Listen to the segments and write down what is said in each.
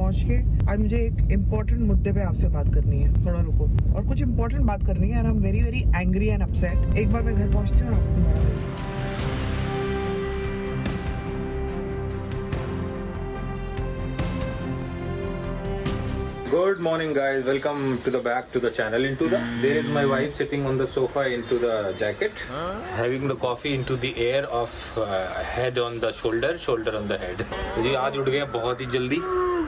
पहुंच के आज मुझे एक इम्पोर्टेंट मुद्दे पे आपसे बात करनी है। थोड़ा रुको, और कुछ इम्पोर्टेंट बात करनी है। I am very very angry and upset. एक बार मैं घर पहुंचती हूँ और आपसे दोबारा मिलती हूँ। Good morning, guys. Welcome to the back to the channel. There is my wife sitting on the sofa into the jacket, having the coffee into the air of head on the shoulder on the head. जी आज उठ गया बहुत ही जल्दी।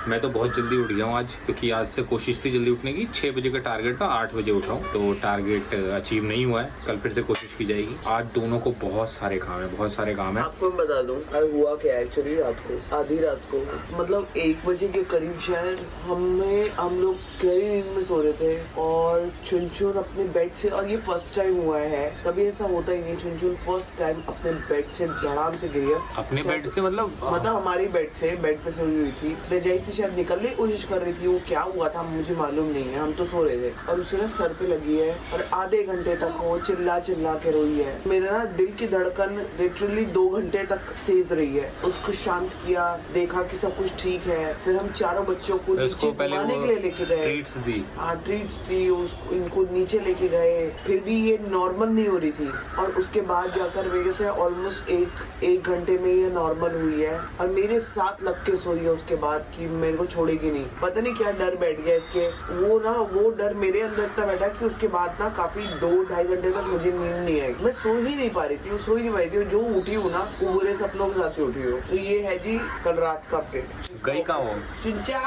मैं तो बहुत जल्दी उठ गया हूँ आज, क्योंकि आज से कोशिश थी जल्दी उठने की। 6 बजे का टारगेट था, 8 बजे उठा हूँ, तो टारगेट अचीव नहीं हुआ है। कल फिर से कोशिश की जाएगी। आज दोनों को बहुत सारे काम है। आपको मैं बता दूं आज हुआ क्या। एक्चुअली रात को, आधी रात को, मतलब 1 बजे के करीब शायद हम लोग गहरी नींद में सो रहे थे और चुनचुन अपने बेड से, और ये फर्स्ट टाइम हुआ है, कभी ऐसा होता ही नहीं। चुनचुन फर्स्ट टाइम अपने बेड से धड़ाम से गिरी है। अपने बेड से मतलब हमारी बेड पे सोई हुई थी, रजाई से शायद निकलने की कोशिश कर रही थी। वो क्या हुआ था मुझे मालूम नहीं है, हम तो सो रहे थे। और उसे ना सर पे लगी है और आधे घंटे तक वो चिल्ला के रोई है। मेरा ना दिल की धड़कन लिटरली 2 घंटे तक तेज रही है। उसको शांत किया, देखा कि सब कुछ ठीक है। फिर हम चारों बच्चों को नीचे घुमाने के लिए लेके गए। ट्रीट्स दी इनको नीचे लेके गए, फिर भी ये नॉर्मल नहीं हो रही थी। और उसके बाद जाकर मेरे से ऑलमोस्ट एक घंटे में ये नॉर्मल हुई है और मेरे साथ लग के सोई है। उसके बाद कि मेरे को छोड़ेगी नहीं, पता नहीं क्या डर बैठ गया इसके। वो डर मेरे अंदर इतना बैठा कि उसके बाद ना काफी 2-2.5 घंटे तक मुझे नींद नहीं आई। मैं सो ही नहीं पा रही थी। जो उठी हूँ ना, वो बुरे सपनों के साथ उठी हूँ। तो ये है जी कल रात का अपडेट। गई कहाँ हो? चुंचा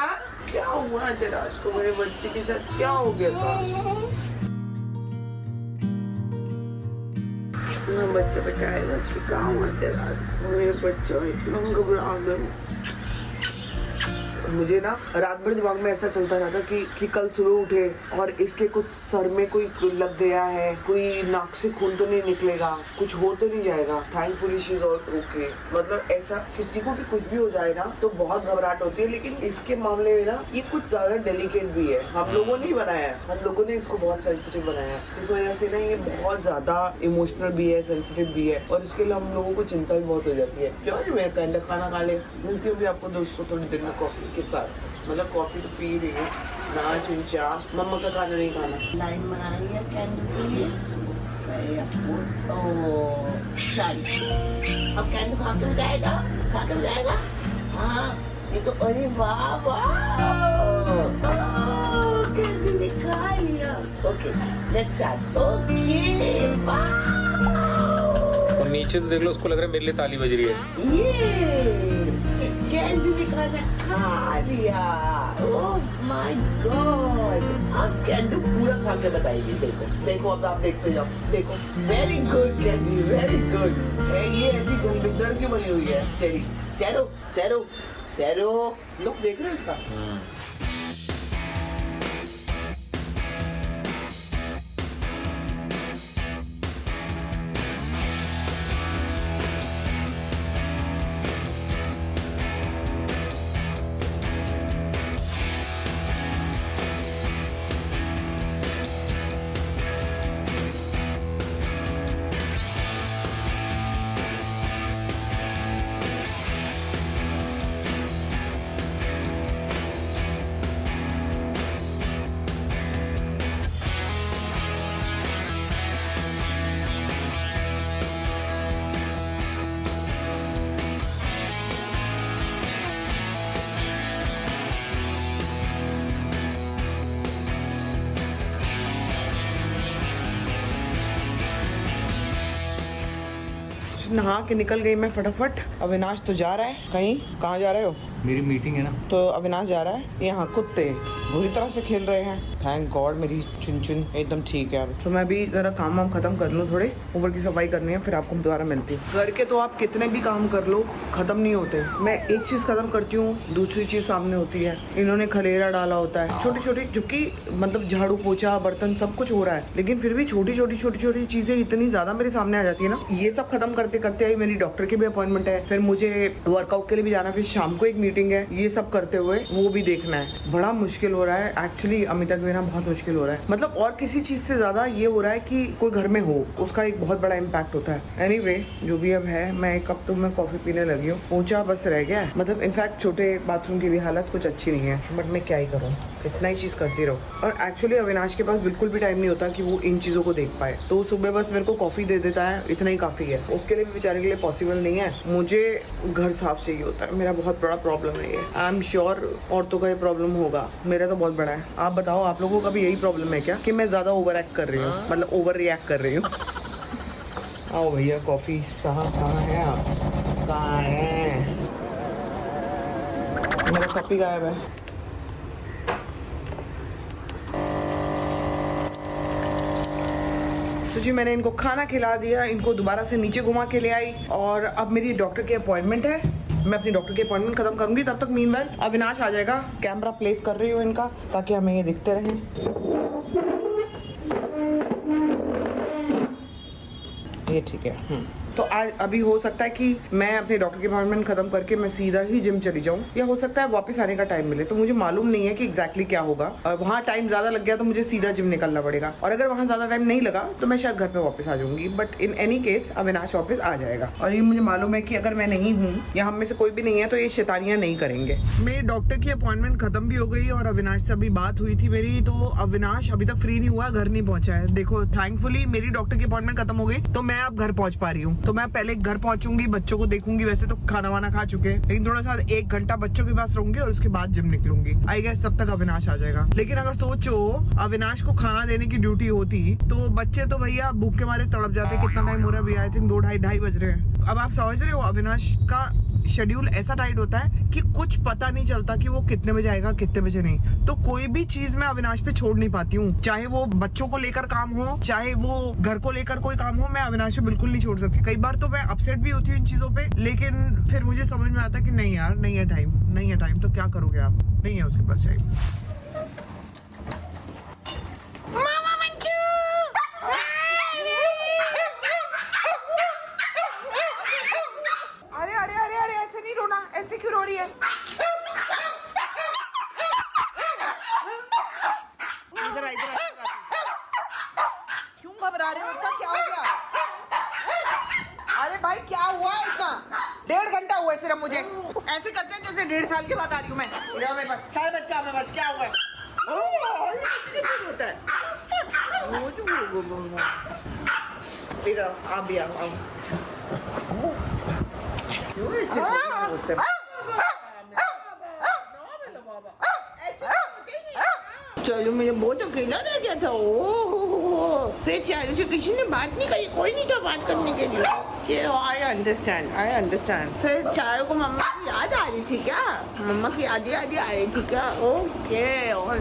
क्या हुआ तेरा? तो मेरे बच्चे के साथ क्या हो गया था? बच्चे बताएगा कि क्या हुआ तेरा? मेरे बच्चे इतना घबरा गए। मुझे ना रात भर दिमाग में ऐसा चलता रहता कि कल सुबह उठे और इसके कुछ सर में कोई लग गया है, कोई नाक से खून तो नहीं निकलेगा, कुछ हो तो नहीं जाएगा। Thankfully she is all okay. मतलब ऐसा किसी को भी कुछ भी हो जाए ना तो बहुत घबराहट होती है, लेकिन इसके मामले में ना ये कुछ ज्यादा डेलिकेट भी है। हम लोगों ने ही बनाया, हम लोगों ने इसको बहुत सेंसिटिव बनाया। इस वजह से ना ये बहुत ज्यादा इमोशनल भी है, सेंसिटिव भी है, और इसके लिए हम लोगों को चिंता भी बहुत हो जाती है। क्यों नहीं मैं कहना खाना खा ले। मिलती हूँ भी आपको दोस्तों थोड़ी देर में कॉफी के साथ। मतलब कॉफी तो पी रही है ना चिंचा। मम्मा का खाना नहीं खाना। लाइन बनाई है कैंडल के लिए। अब कैंडल खा के जाएगा। हाँ देखो, अरे वाह कैंडल ने खा लिया। Okay let's start. ओके वाह। और नीचे तो देख लो, उसको लग रहा है मेरे लिए ताली बज रही है। ये कैंडी ने खाना खा लिया। Oh my God. अब कैंडी पूरा खा के बताएगी। देखो अब आप देखते जाओ। देखो very good candy, very good. ये ऐसी जलबिंदड़ क्यों बनी हुई है? चेरो लोग देख रहे हो इसका। नहा के निकल गई मैं फटाफट। अविनाश तो जा रहा है कहीं। कहाँ जा रहे हो? मेरी मीटिंग है ना। तो अविनाश जा रहा है। यहाँ कुत्ते बुरी तरह से खेल रहे हैं। थैंक गॉड मेरी चुनचुन एकदम ठीक है अब। तो मैं भी जरा काम वाम खत्म कर लूँ, थोड़े ऊपर की सफाई करनी है, फिर आपको दोबारा मिलती हूँ। घर के तो आप कितने भी काम कर लो खत्म नहीं होते। मैं एक चीज खत्म करती हूँ, दूसरी चीज सामने होती है। इन्होंने खलेरा डाला होता है छोटी छोटी, जबकि मतलब झाड़ू पोछा बर्तन सब कुछ हो रहा है, लेकिन फिर भी छोटी छोटी चीजें इतनी ज्यादा मेरे सामने आ जाती है ना। ये सब खत्म करते करते मेरी डॉक्टर की भी अपॉइंटमेंट है, फिर मुझे वर्कआउट के लिए भी जाना, फिर शाम को एक मीटिंग है, ये सब करते हुए वो भी देखना है। बड़ा मुश्किल हो रहा है एक्चुअली अमिता के बिना, बहुत मुश्किल हो रहा है। मतलब और किसी चीज से ज्यादा ये हो रहा है कि कोई घर में हो, उसका एक बहुत बड़ा इम्पैक्ट होता है। एनीवे, जो भी अब है, मैं एक कप तो मैं कॉफी पीने लगी हूँ, पोंछा बस रह गया है। मतलब इनफैक्ट छोटे बाथरूम की भी हालत कुछ अच्छी नहीं है, बट मैं क्या ही करूँ, इतना ही चीज करती रहूँ। और एक्चुअली अविनाश के पास बिल्कुल भी टाइम नहीं होता कि वो इन चीजों को देख पाए, तो सुबह बस मेरे को कॉफी दे देता है, इतना ही काफी है। उसके लिए भी बेचारे के लिए पॉसिबल नहीं है। मुझे घर साफ चाहिए होता है, मेरा बहुत बड़ा प्रॉब्लम है ये। आई एम श्योर औरतों का ये प्रॉब्लम होगा, मेरा तो बहुत बड़ा है। आप बताओ, आप लोगों का भी यही प्रॉब्लम है क्या कि मैं ज्यादा ओवर एक्ट कर रही हूँ, मतलब ओवर रिएक्ट कर रही हूँ? आओ भैया, कॉफी साहब कहाँ है आप? कहाँ है? मेरा कप ही गायब है। तो जी मैंने इनको खाना खिला दिया, इनको दोबारा से नीचे घुमा के ले आई, और अब मेरी डॉक्टर की अपॉइंटमेंट है। मैं अपनी डॉक्टर की अपॉइंटमेंट खत्म करूंगी, तब तक मीनवाइल अविनाश आ जाएगा। कैमरा प्लेस कर रही हूँ इनका, ताकि हमें ये दिखते रहें। ये ठीक है। तो आज अभी हो सकता है कि मैं अपने डॉक्टर की अपॉइंटमेंट खत्म करके मैं सीधा ही जिम चली जाऊं, या हो सकता है वापस आने का टाइम मिले। तो मुझे मालूम नहीं है कि एग्जैक्टली क्या होगा। और वहाँ टाइम ज्यादा लग गया तो मुझे सीधा जिम निकलना पड़ेगा, और अगर वहाँ ज्यादा टाइम नहीं लगा तो मैं शायद घर पे वापस आ जाऊंगी। But in any case Avinash वापस आ जाएगा। और ये मुझे मालूम है कि अगर मैं नहीं हूँ या हम में से कोई भी नहीं है तो ये शैतानियां नहीं करेंगे। मेरी डॉक्टर की अपॉइंटमेंट खत्म भी हो गई, और अविनाश से अभी बात हुई थी मेरी, तो अविनाश अभी तक फ्री नहीं हुआ, घर नहीं पहुंचा है। देखो, थैंकफुली मेरी डॉक्टर की अपॉइंटमेंट खत्म हो गई, तो मैं अब घर पहुंच पा रही हूँ। तो मैं पहले घर पहुंचूंगी, बच्चों को देखूंगी। वैसे तो खाना वाना खा चुके हैं, लेकिन थोड़ा सा 1 घंटा बच्चों के पास रहूंगी और उसके बाद जिम निकलूंगी। आई गेस तब तक अविनाश आ जाएगा। लेकिन अगर सोचो अविनाश को खाना देने की ड्यूटी होती तो बच्चे तो भैया भूख के मारे तड़प जाते। कितना टाइम हो रहा है भैया? आई थिंक 2 ढाई बज रहे हैं। अब आप समझ रहे हो, अविनाश का शेड्यूल ऐसा टाइट होता है कि कुछ पता नहीं चलता कि वो कितने बजे आएगा, कितने बजे नहीं। तो कोई भी चीज मैं अविनाश पे छोड़ नहीं पाती हूँ, चाहे वो बच्चों को लेकर काम हो, चाहे वो घर को लेकर कोई काम हो, मैं अविनाश पे बिल्कुल नहीं छोड़ सकती। कई बार तो मैं अपसेट भी होती हूँ इन चीजों पे, लेकिन फिर मुझे समझ में आता है कि नहीं यार, नहीं है टाइम, तो क्या करोगे आप? नहीं है उसके पास टाइम। अरे ऐसे नहीं रोना, ऐसे क्यों रो रही है? इधर आ। क्यों घबरा रहे हो इतना? क्या हो गया? अरे भाई क्या हुआ इतना? 1.5 घंटा हुआ है सिर्फ मुझे। ऐसे करते हैं जैसे 1.5 साल के बाद आ रही हूँ मैं। इधर मेरे पास सारे बच्चा मेरे पास, क्या हुआ? होता है इधर आप भी आओ। चलो, मुझे बहुत अकेला रह गया था। फिर चारों से किसी ने बात नहीं करी, कोई नहीं था बात करने के लिए। I understand. फिर चारों को मम्मा की याद आ रही थी क्या? मम्मा की याद आ रही थी क्या? ओके, और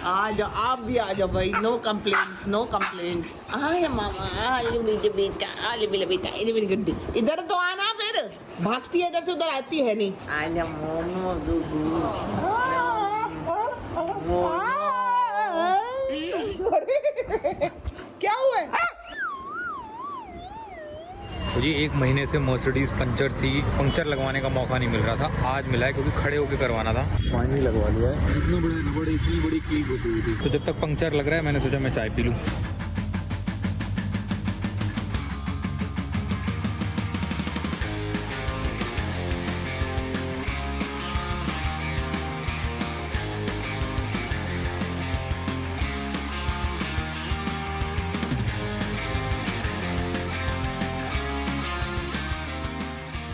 आ जाओ, आप भी आ जाओ भाई। No complaints. आया मामा, बेटा, गुड्डी, इधर तो आना। फिर भागती है इधर से उधर, आती है नहीं। आजा मोमो क्या हुआ है? तो जी 1 महीने से मर्सिडीज पंचर थी, पंक्चर लगवाने का मौका नहीं मिल रहा था। आज मिला है क्योंकि खड़े होकर करवाना था। फाइनली लगवा लिया है। इतनी बड़ी की घुसी हुई थी, तो जब तक पंक्चर लग रहा है मैंने सोचा मैं चाय पी लूँ।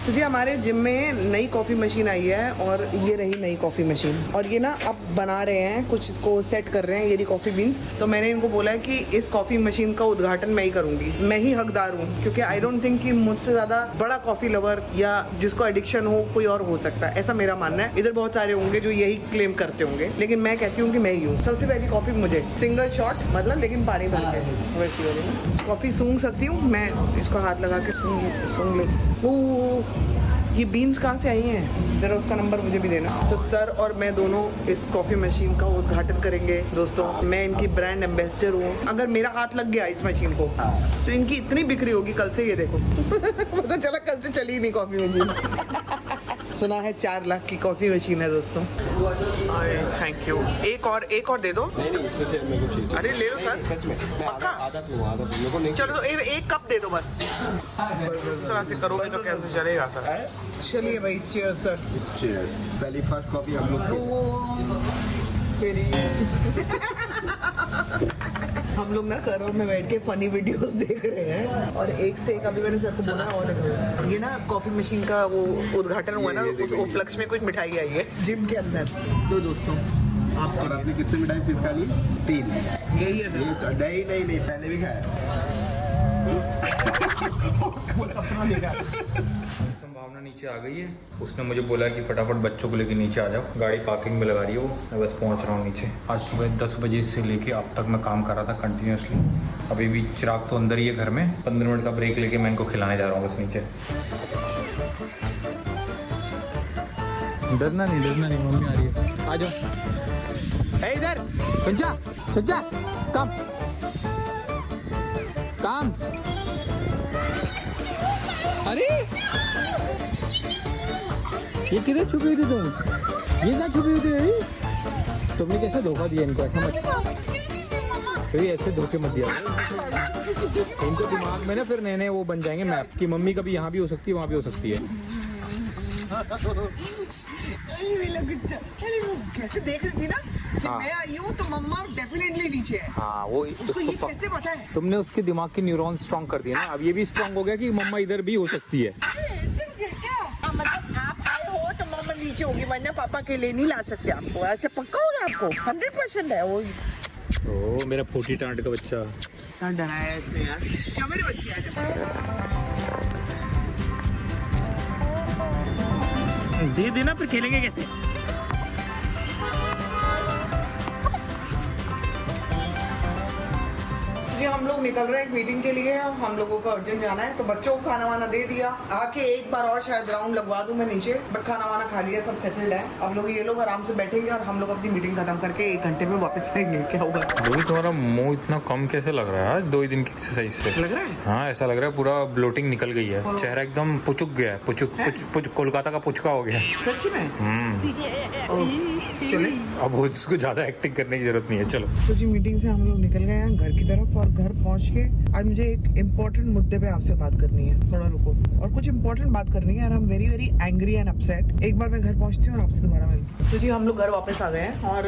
तो जी हमारे जिम में नई कॉफ़ी मशीन आई है, और ये रही नई कॉफ़ी मशीन। और ये ना अब बना रहे हैं कुछ, इसको सेट कर रहे हैं, ये रही कॉफ़ी बीन्स। तो मैंने इनको बोला है कि इस कॉफ़ी मशीन का उद्घाटन मैं ही करूँगी, मैं ही हकदार हूँ, क्योंकि आई डोंट थिंक कि मुझसे ज़्यादा बड़ा कॉफ़ी लवर या जिसको एडिक्शन हो कोई और हो सकता है, ऐसा मेरा मानना है। इधर बहुत सारे होंगे जो यही क्लेम करते होंगे, लेकिन मैं कहती हूँ कि मैं ही हूँ। सबसे पहली कॉफ़ी मुझे, सिंगल शॉट मतलब, लेकिन पानी भर के वैसी वाली कॉफ़ी सूंघ सकती हूँ मैं। इसको हाथ लगा के सूंघ ले। ये बीन्स कहाँ से आई हैं? जरा उसका नंबर मुझे भी देना। तो सर और मैं दोनों इस कॉफ़ी मशीन का उद्घाटन करेंगे दोस्तों। मैं इनकी ब्रांड एम्बेसडर हूँ। अगर मेरा हाथ लग गया इस मशीन को तो इनकी इतनी बिक्री होगी कल से, ये देखो। पता चला कल से चली नहीं कॉफ़ी मशीन। सुना है 4 लाख की कॉफी मशीन है दोस्तों। Thank you. एक और दे दो। नहीं इसमें से मेरे को चाहिए। अरे ले लो सर, सच में मैं पक्का? आधा पीऊंगा, आधा मेरे को नहीं। चलो तो एक कप दे दो बस। इस तरह से करोगे तो कैसे चलेगा सर? चलिए भाई, चीयर्स सर। चीयर्स। पहली फर्स्ट कॉफी हम लोग हम लोग ना सरोवर में बैठ के फनी वीडियोस देख रहे हैं और एक से एक अभी मैंने सर को बोला और ये ना कॉफी मशीन का वो उद्घाटन हुआ ना, उस उपलक्ष्य में कुछ मिठाई आई है जिम के अंदर। तो दोस्तों आप और आपने कितने मिठाई पीस खा ली? 3। यही है नहीं पहले भी खाया। सपना देखा। संभावना नीचे आ गई है। उसने मुझे बोला कि फटाफट बच्चों को लेके नीचे आ जाओ, गाड़ी पार्किंग में लगा रही है वो। मैं बस पहुंच रहा हूँ नीचे। आज सुबह 10 बजे से लेके अब तक मैं काम कर रहा था कंटिन्यूसली। अभी भी चिराग तो अंदर ही है घर में। 15 मिनट का ब्रेक लेके मैं इनको खिलाने जा रहा हूँ बस नीचे। डरना नहीं, मम्मी आ रही है। आ जाओ इधर। सुन जा काम। अरे ये किधर छुपी हुई थी तुम? ये क्या छुपी हुई थी? तुमने कैसे धोखा दिया इनको? ऐसा मत, फिर ऐसे धोखे मत दिया इनको। दिमाग में ना फिर नए वो बन जाएंगे मैप की मम्मी कभी यहाँ भी हो सकती है, वहाँ भी हो सकती है। कैसे देख रही थी ना कि हाँ। मैं आई हूँ तो मम्मा डेफिनेटली नीचे है। हाँ वो उसको ये कैसे पता है? तुमने उसके दिमाग के न्यूरॉन स्ट्रॉन्ग कर दिए ना। अब ये भी स्ट्रॉन्ग हो गया कि मम्मा इधर भी हो सकती है। मतलब आप आए हो तो मम्मा नीचे होगी, वरना पापा के लिए नहीं ला सकते आपको। ऐसे पक्का होगा आपको? 100% है वो। ओ मेरा फोटी टांट का बच्चा। डराया इसने यार। क्या मेरे बच्चे आ जाए। दे देना, फिर खेलेंगे कैसे? ये हम लोग निकल रहे हैं एक मीटिंग के लिए। हम लोगों को अर्जेंट जाना है तो बच्चों को खाना वाना दे दिया। आके एक बार और शायद राउंड लगवा दूं मैं नीचे, बट खाना वाना खा लिया, सब सेटल्ड है। अब लोग ये लोग आराम से बैठेंगे और हम लोग अपनी मीटिंग खत्म करके 1 घंटे में वापस आएंगे। क्या होगा? तुम्हारा मुंह इतना कम कैसे लग रहा है 2 दिन की एक्सरसाइज से? लग रहा है? हाँ ऐसा लग रहा है पूरा ब्लोटिंग निकल गई है। चेहरा एकदम पुचुक गया है। पुचुक कोलकाता का पुचका हो गया। सच्ची में? चले अब उसको ज्यादा एक्टिंग करने की जरूरत नहीं है। चलो तो जी मीटिंग से हम लोग निकल गए हैं घर की तरफ और घर पहुंच के आज मुझे एक इम्पोर्टेंट मुद्दे पे आपसे बात करनी है। थोड़ा रुको और कुछ इम्पोर्टेंट बात करनी है। I am very very angry and upset. एक बार मैं घर पहुंचती हूँ और आपसे दोबारा मिलती हूँ। तो जी हम लोग घर वापस आ गए हैं और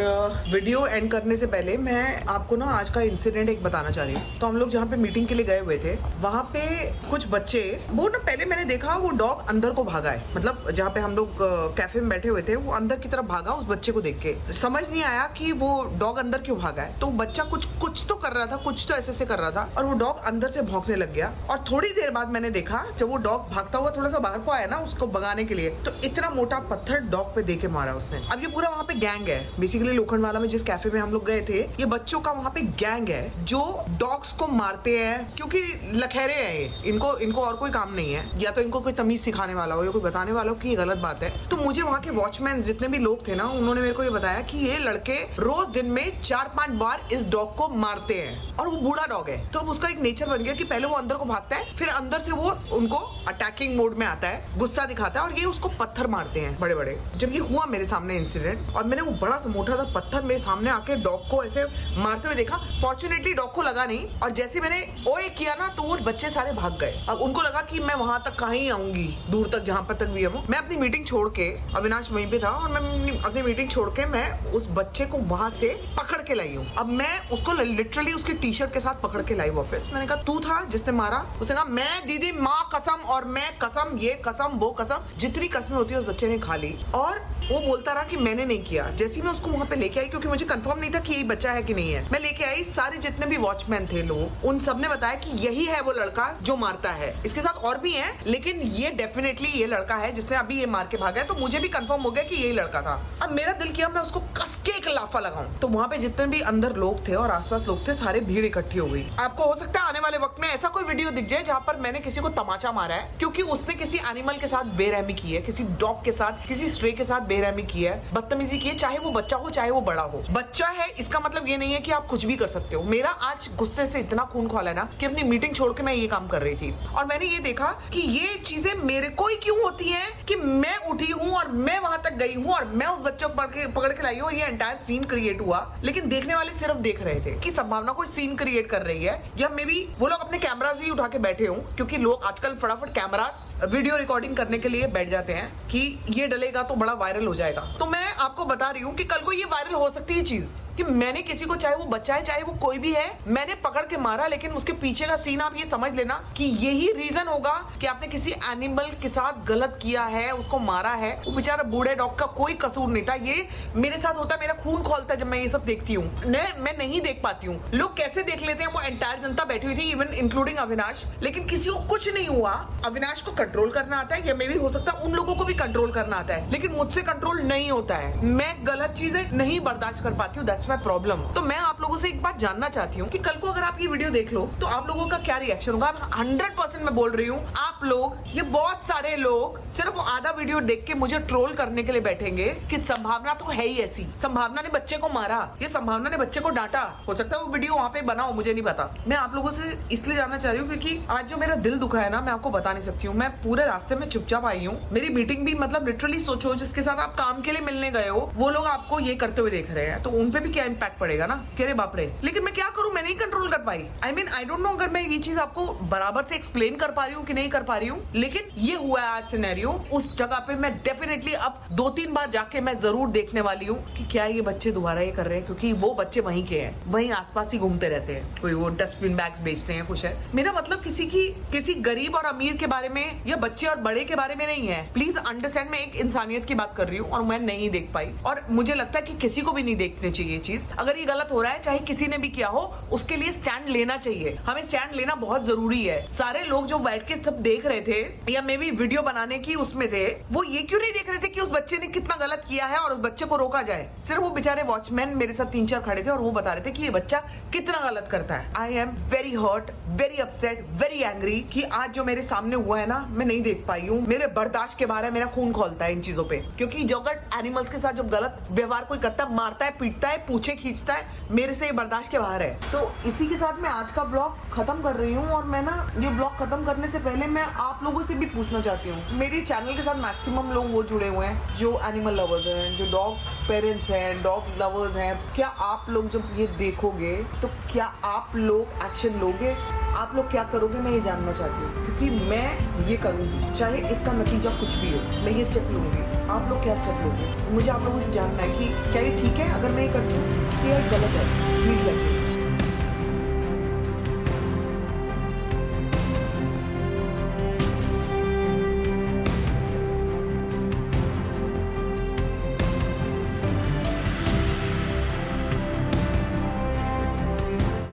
वीडियो एंड करने से पहले मैं आपको ना आज का इंसिडेंट एक बताना चाह रही हूँ। तो हम लोग जहाँ पे मीटिंग के लिए गए हुए थे वहाँ पे कुछ बच्चे, वो ना पहले मैंने देखा वो डॉग अंदर को भागा है। मतलब जहाँ पे हम लोग कैफे में बैठे हुए थे वो अंदर की तरफ भागा। उस बच्चे को देख के समझ नहीं आया कि वो डॉग अंदर क्यों भागा है। तो बच्चा कुछ तो कर रहा था, कुछ तो ऐसे कर रहा था और वो डॉग अंदर से भौंकने लग गया। और थोड़ी देर बाद मैंने देखा जब वो डॉग भागता हुआ थोड़ा सा बाहर को आया ना उसको भगाने के लिए, तो इतना मोटा पत्थर डॉग पे देके मारा उसने। अब ये पूरा वहाँ पे गैंग है बेसिकली। लोखंडवाला में जिस कैफे में हम लोग गए थे, ये बच्चों का वहाँ पे गैंग है जो डॉग्स को मारते हैं क्योंकि लखेरे हैं ये। इनको और कोई काम नहीं है, या तो इनको कोई तमीज सिखाने वाला हो या कोई बताने वाला हो कि ये गलत बात है। तो मुझे वहाँ के वॉचमैन जितने भी लोग थे ना, उन्होंने मेरे को ये बताया कि ये लड़के रोज दिन में 4-5 बार इस डॉग को मारते हैं और वो बूढ़ा डॉग है। तो अब उसका एक नेचर बन गया कि पहले वो अंदर को भागता है, फिर अंदर से वो उनको अटैकिंग मोड में आता है, गुस्सा दिखाता है और ये उसको पत्थर मारते हैं बड़े बड़े। जब ये हुआ मेरे सामने इंसिडेंट और मैंने वो बड़ा सा मोटा सा पत्थर मेरे सामने आके डॉग को ऐसे मारते हुए देखा, फॉर्चुनेटली डॉग को लगा नहीं। और जैसे मैंने ओए किया ना तो वो बच्चे सारे भाग गए। अब उनको लगा कि मैं वहां तक कहाँ ही आऊंगी, दूर तक जहां पर तक भी है वो। मैं अपनी मीटिंग छोड़ के, अविनाश वहीं पे था और मैं अपनी मीटिंग छोड़ के मैं उस बच्चे को वहां से पकड़ के लाई हूँ। अब मैं उसको लिटरली उसकी टी शर्ट के साथ पकड़ के लाई वापस। मैंने कहा तू था जिसने मारा? उसने कहा मैं दीदी, माँ कसम और मैं कसम, ये कसम वो कसम, जितनी कसमें होती है उस बच्चे ने खा ली। और वो बोलता रहा कि मैंने नहीं किया। जैसे मैं उसको वहां पे लेके आई, क्योंकि मुझे कंफर्म नहीं था कि यही बच्चा है कि नहीं है, मैं लेके आई, सारे जितने भी वॉचमैन थे लोग, उन सब ने बताया कि यही है वो लड़का जो मारता है। इसके साथ और भी है लेकिन ये डेफिनेटली ये लड़का है जिसने अभी ये मार के भागा है। तो मुझे भी कंफर्म हो गया कि यही लड़का था। अब मेरा दिल किया मैं उसको कस के एक लाफा लगाऊं। तो वहाँ पे जितने भी अंदर लोग थे और आसपास लोग थे, सारे भीड़ इकट्ठी हो गई। आपको हो सकता है आने वाले वक्त में ऐसा कोई वीडियो दिख जाए जहाँ पर मैंने किसी को तमाचा मारा है क्योंकि उसने किसी एनिमल के साथ बेरहमी की है, किसी डॉग के साथ, किसी स्ट्रे के साथ बेरहमी की है, बदतमीजी की है, चाहे वो बच्चा हो चाहे वो बड़ा हो। बच्चा है इसका मतलब ये नहीं है कि आप कुछ भी कर सकते हो। मेरा आज गुस्से से इतना खून खौला ना कि अपनी मीटिंग छोड़ के मैं ये काम कर रही थी और मैंने ये देखा कि ये चीजें मेरे को ही क्यों होती हैं कि मैं उठी हूं और मैं वहां तक गई हूं और मैं उस बच्चे को पकड़ के लाई हूं और ये एंटायर सीन क्रिएट हुआ, लेकिन देखने वाले सिर्फ देख रहे थे कि संभावना कोई सीन क्रिएट कर रही है या मे बी वो लोग अपने कैमरा भी उठा के बैठे हों क्योंकि लोग आजकल फटाफट कैमरास वीडियो रिकॉर्डिंग करने के लिए बैठ जाते हैं कि ये डलेगा तो बड़ा वायरल हो जाएगा। तो मैं आपको बता रही हूँ कि कल को ये वायरल हो सकती है चीज कि मैंने किसी को, चाहे वो बच्चा है चाहे वो कोई भी है, मैंने पकड़ के मारा, लेकिन उसके पीछे का सीन आप ये समझ लेना कि यही रीजन होगा कि आपने किसी एनिमल के साथ गलत किया है, उसको मारा है। वो बेचारा बूढ़े डॉग का कोई कसूर नहीं था। ये मेरे साथ होता है, मेरा खून खौलता है जब मैं ये सब देखती हूँ। मैं नहीं देख पाती हूँ। लोग कैसे देख लेते हैं, वो एंटायर जनता बैठी हुई थी, इवन इंक्लूडिंग अविनाश, लेकिन किसी को कुछ नहीं हुआ। अविनाश को कंट्रोल करना आता है या मे भी हो सकता है उन लोगों को भी कंट्रोल करना आता है, लेकिन मुझसे कंट्रोल नहीं होता है। मैं गलत चीजें नहीं बर्दाश्त कर पाती हूँ, दैट्स माय प्रॉब्लम। तो मैं आप लोगों से एक बात जानना चाहती हूँ कि कल को अगर आप ये वीडियो देख लो तो आप लोगों का क्या रिएक्शन होगा। 100% मैं बोल रही हूँ, आप लोग, ये बहुत सारे लोग सिर्फ आधा वीडियो देख के मुझे ट्रोल करने के लिए बैठेंगे कि संभावना तो है ही ऐसी, संभावना ने बच्चे को मारा, ये संभावना ने बच्चे को डांटा, हो सकता है वो वीडियो वहां पे बना हो, मुझे नहीं पता। मैं आप लोगों से इसलिए जानना चाह रही हूँ क्योंकि आज जो मेरा दिल दुखा है ना, मैं आपको बता नहीं सकती हूँ। मैं पूरे रास्ते में चुपचाप आई हूँ। मेरी मीटिंग भी मतलब लिटरली सोचो, जिसके साथ आप काम के लिए मिलने गए हो वो लोग आपको ये करते हुए देख रहे हैं, तो उन पे भी क्या इम्पैक्ट पड़ेगा ना। कह रहे बाप रे, लेकिन मैं क्या करूं, मैं नहीं कंट्रोल कर पाई। आई डोंट नो अगर मैं ये चीज आपको बराबर से एक्सप्लेन कर पा रही हूँ कि नहीं कर पा रही हूँ, लेकिन ये हुआ है आज सिनेरियो। उस जगह पे मैं डेफिनेटली अब 2-3 बार जाके मैं जरूर देखने वाली हूँ कि क्या ये बच्चे दोबारा ये कर रहे हैं, क्योंकि वो बच्चे वहीं के हैं, वहीं आसपास ही घूमते रहते हैं, कोई वो डस्टबिन बैग्स बेचते हैं, कुछ है। मेरा मतलब किसी गरीब और अमीर के बारे में या बच्चे और बड़े के बारे में नहीं है। प्लीज अंडरस्टैंड, मैं एक इंसानियत की बात कर रही हूँ और मैं नहीं देख पाई, और मुझे लगता है कि किसी को भी नहीं देखनी चाहिए ये चीज। अगर ये गलत हो रहा है, चाहे किसी ने भी किया हो, उसके लिए स्टैंड लेना चाहिए। हमें स्टैंड लेना बहुत जरूरी है। सारे लोग जो बैठ के सब देख रहे थे या मे बी वीडियो बनाने की उसमें थे, वो ये क्यों नहीं देख रहे थे कि उस बच्चे ने कितना गलत किया है और उस बच्चे को रोका जाए। सिर्फ वो बेचारे वॉचमैन मेरे साथ 3-4 खड़े थे और वो बता रहे थे कि ये बच्चा कितना गलत करता है। I am very hurt, very upset, very angry कि आज जो मेरे सामने हुआ है ना, मैं नहीं देख पाई हूँ। मेरे बर्दाश्त के बारे में मेरा खून खोलता है इन चीजों पे, क्योंकि जो एनिमल्स के साथ जो गलत व्यवहार कोई करता है, मारता है, पीटता है, पूछे खींचता है, मेरे से ये बर्दाश्त के बाहर है। तो इसी के साथ मैं आज का ब्लॉग खत्म कर रही हूँ और मैं ना ये ब्लॉग खत्म करने से पहले मैं आप लोगों से भी पूछना चाहती हूँ। मेरे चैनल के साथ मैक्सिमम लोग वो जुड़े हुए हैं जो एनिमल लवर्स हैं, जो डॉग पेरेंट्स हैं, डॉग लवर्स हैं। क्या आप लोग जब ये देखोगे तो क्या आप लोग एक्शन लोगे? आप लोग क्या करोगे, मैं ये जानना चाहती हूँ, क्योंकि मैं ये करूँगी, चाहे इसका नतीजा कुछ भी हो, मैं ये स्टेप लूँगी। आप लोग क्या स्टेप लोगे? मुझे आप लोगों से जानना है कि क्या ये ठीक है अगर मैं ये करती हूँ कि ये गलत है। Please let me